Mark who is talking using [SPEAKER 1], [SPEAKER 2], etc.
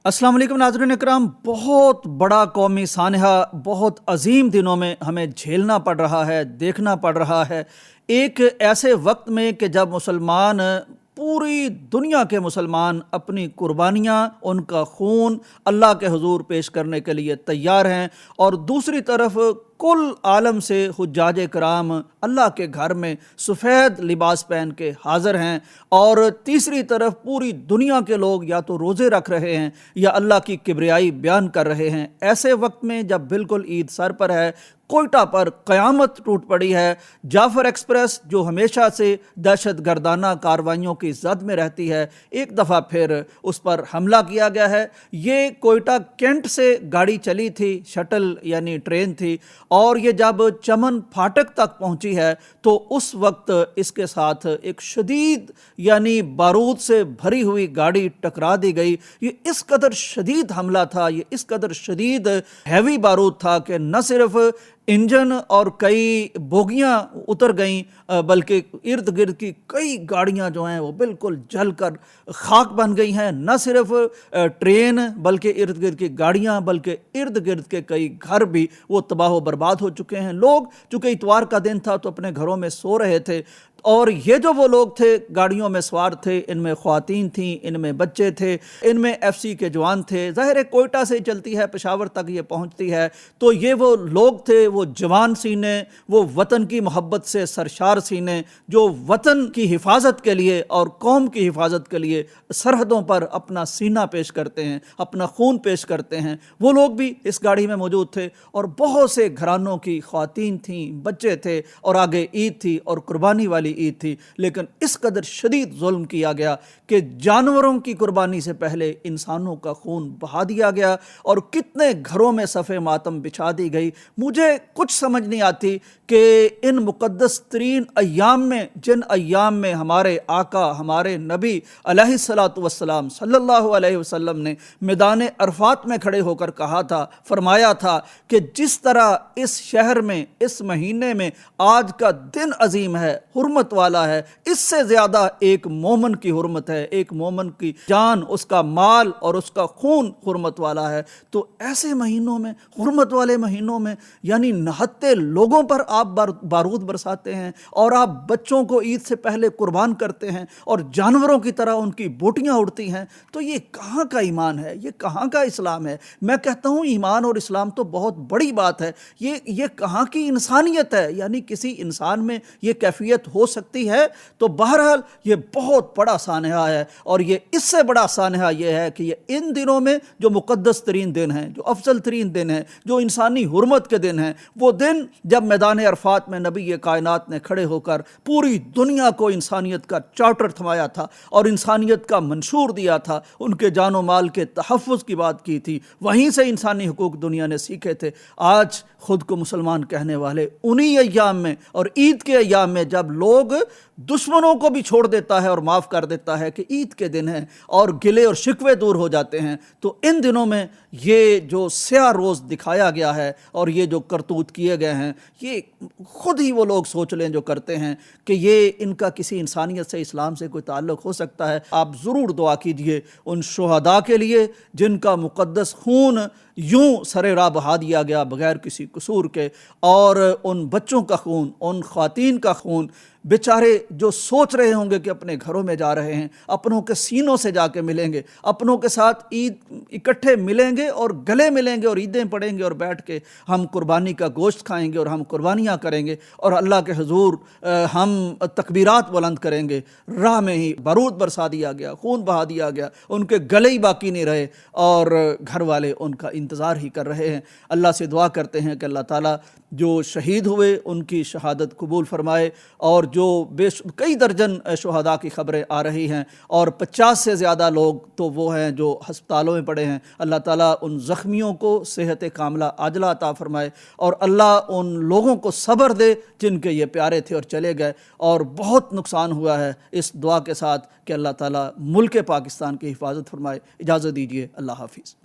[SPEAKER 1] अस्सलाम वालेकुम नाज़रीन इकराम। बहुत बड़ा कौमी सानहा बहुत अजीम दिनों में हमें झेलना पड़ रहा है, देखना पड़ रहा है। एक ऐसे वक्त में कि जब मुसलमान, पूरी दुनिया के मुसलमान अपनी कुर्बानियाँ, उनका खून अल्लाह के हुजूर पेश करने के लिए तैयार हैं, और दूसरी तरफ कुल आलम से हुज्जाज कराम अल्लाह के घर में सफ़ेद लिबास पहन के हाज़िर हैं, और तीसरी तरफ पूरी दुनिया के लोग या तो रोज़े रख रहे हैं या अल्लाह की किबरियाई बयान कर रहे हैं। ऐसे वक्त में जब बिल्कुल ईद सर पर है, कोयटा पर क़यामत टूट पड़ी है। जाफ़र एक्सप्रेस जो हमेशा से दहशत गर्दाना कार्रवाइयों की जद में रहती है, एक दफ़ा फिर उस पर हमला किया गया है। ये कोयटा कैंट से गाड़ी चली थी, शटल यानी ट्रेन थी, और ये जब चमन फाटक तक पहुंची है तो उस वक्त इसके साथ एक शदीद यानी बारूद से भरी हुई गाड़ी टकरा दी गई। ये इस कदर शदीद हमला था, ये इस कदर शदीद हैवी बारूद था कि न सिर्फ इंजन और कई बोगियां उतर गईं, बल्कि इर्द गिर्द की कई गाड़ियां जो हैं वो बिल्कुल जलकर खाक बन गई हैं। न सिर्फ ट्रेन बल्कि इर्द गिर्द की गाड़ियां, बल्कि इर्द गिर्द के कई घर भी वो तबाह बर्बाद हो चुके हैं। लोग, चूँकि इतवार का दिन था तो अपने घरों में सो रहे थे, और ये जो वो लोग थे गाड़ियों में सवार थे, इनमें ख्वातीन थीं, इनमें बच्चे थे, इनमें FC के जवान थे। ज़ाहिर है कोयटा से चलती है, पेशावर तक ये पहुंचती है, तो ये वो लोग थे, वो जवान सीने, वो वतन की मोहब्बत से सरशार सीने, जो वतन की हिफाजत के लिए और कौम की हिफाजत के लिए सरहदों पर अपना सीना पेश करते हैं, अपना खून पेश करते हैं। वो लोग भी इस गाड़ी में मौजूद थे, और बहुत से घरानों की ख्वातीन थीं, बच्चे थे, और आगे ईद थी और कुर्बानी वाली ईद थी। लेकिन इस कदर शदीद जुल्म किया गया कि जानवरों की कुर्बानी से पहले इंसानों का खून बहा दिया गया, और कितने घरों में सफ़े मातम बिछा दी गई। मुझे कुछ समझ नहीं आती कि इन मुक़द्दस तरीन अय्याम में, जिन अय्याम में हमारे आका, हमारे नबी अलैहिस्सलातु वस्सलाम सल्लल्लाहु अलैहि वसल्लम ने मैदान अरफात में खड़े होकर कहा था, फरमाया था कि जिस तरह इस शहर में, इस महीने में आज का दिन अजीम है, हुर्मत वाला है, इससे ज़्यादा एक मोमन की हुर्मत है, एक मोमन की जान, उसका माल और उसका खून हुर्मत वाला है। तो ऐसे महीनों में, हुर्मत वाले महीनों में, यानी नहत्ते लोगों पर आप बारूद बरसाते हैं, और आप बच्चों को ईद से पहले कुर्बान करते हैं, और जानवरों की तरह उनकी बोटियां उड़ती हैं। तो ये कहाँ का ईमान है, ये कहाँ का इस्लाम है? मैं कहता हूँ ईमान और इस्लाम तो बहुत बड़ी बात है, ये कहाँ की इंसानियत है? यानी किसी इंसान में ये कैफियत हो सकती है? तो बहरहाल ये बहुत बड़ा सानहा है, और ये इससे बड़ा सानहा ये है कि ये इन दिनों में जो मुक़द्दस तरीन दिन हैं, जो अफजल तरीन दिन हैं, जो इंसानी हुर्मत के दिन हैं, वो दिन जब मैदान अरफात में नबी ये कायनात ने खड़े होकर पूरी दुनिया को इंसानियत का चार्टर थमाया था और इंसानियत का मंशूर दिया था, उनके जानो माल के तहफ़्फ़ुज़ की बात की थी, वहीं से इंसानी हुकूक दुनिया ने सीखे थे। आज खुद को मुसलमान कहने वाले उन्हीं अय्याम में और ईद के अय्याम में, जब लोग दुश्मनों को भी छोड़ देता है और माफ़ कर देता है कि ईद के दिन हैं, और गिले और शिकवे दूर हो जाते हैं, तो इन दिनों में ये जो स्याह रोज़ दिखाया गया है और ये जो करतूत किए गए हैं, ये खुद ही वो लोग सोच लें जो करते हैं कि ये इनका किसी इंसानियत से, इस्लाम से कोई ताल्लुक़ हो सकता है। आप ज़रूर दुआ कीजिए उन शुहदा के लिए जिनका मुक़द्दस खून यूं सरे राह बहा दिया गया बग़ैर किसी कसूर के, और उन बच्चों का खून, उन ख़वातीन का खून, बेचारे जो सोच रहे होंगे कि अपने घरों में जा रहे हैं, अपनों के सीनों से जाके मिलेंगे, अपनों के साथ ईद इकट्ठे मिलेंगे और गले मिलेंगे और ईदें पढ़ेंगे, और बैठ के हम कुर्बानी का गोश्त खाएंगे और हम कुर्बानियाँ करेंगे, और अल्लाह के हुजूर हम तकबीरात बुलंद करेंगे। राह में ही बारूद बरसा दिया गया, खून बहा दिया गया, उनके गले ही बाकी नहीं रहे, और घर वाले उनका इंतज़ार ही कर रहे हैं। अल्लाह से दुआ करते हैं कि अल्लाह ताला जो शहीद हुए उनकी शहादत कबूल फरमाए, और जो कई दर्जन शुहदा की खबरें आ रही हैं, और 50 से ज़्यादा लोग तो वो हैं जो हस्पतालों में पड़े हैं। अल्लाह ताला उन ज़ख्मियों को सेहत कामला आजला अता फरमाए, और अल्लाह उन लोगों को सब्र दे जिनके ये प्यारे थे और चले गए, और बहुत नुकसान हुआ है। इस दुआ के साथ कि अल्लाह ताला मुल्क पाकिस्तान की हिफाजत फरमाए। इजाज़त दीजिए, अल्लाह हाफिज़।